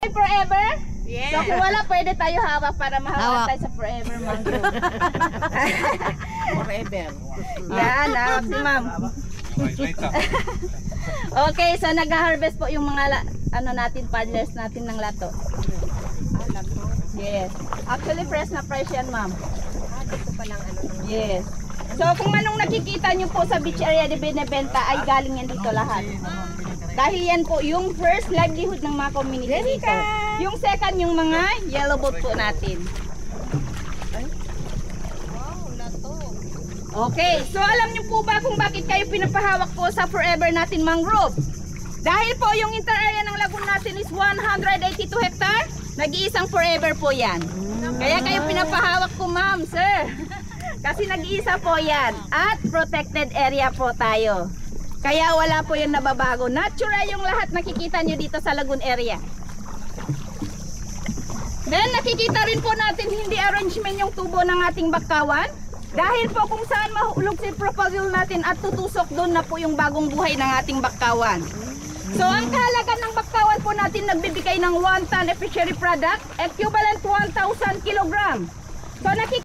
Forever? Yes. So kung wala, pwede tayo hawak para mahawak tayo sa forever mangrove. Forever. Yan, hawak si ma'am. Okay, so nag-harvest po yung mga paddlers natin ng lato. Yes. Actually, fresh na fresh yan, ma'am. Dito pa lang Yes. So kung anong nakikita nyo po sa beach area na binibenta ay galing yan dito lahat. Dahil yan po yung first livelihood ng mga community dito. Yung second, yung mga yellow boat po natin. Okay, so alam niyo po ba kung bakit kayo pinapahawak po sa forever natin mangrove? Dahil po yung inter-area ng lagoon natin is 182 hectare, nag-iisang forever po yan. Kaya kayo pinapahawak ko, ma'am, sir. Kasi nag-iisa po yan at protected area po tayo. Kaya wala po yung nababago. Natural yung lahat nakikita nyo dito sa lagoon area. Then nakikita rin po natin hindi arrangement yung tubo ng ating bakawan. Dahil po kung saan mahulog si propagule natin at tutusok doon na po yung bagong buhay ng ating bakawan. So ang kahalagan ng bakawan po natin nagbibigay ng 1 ton fishery product equivalent 1,000 kilogram. So nakikita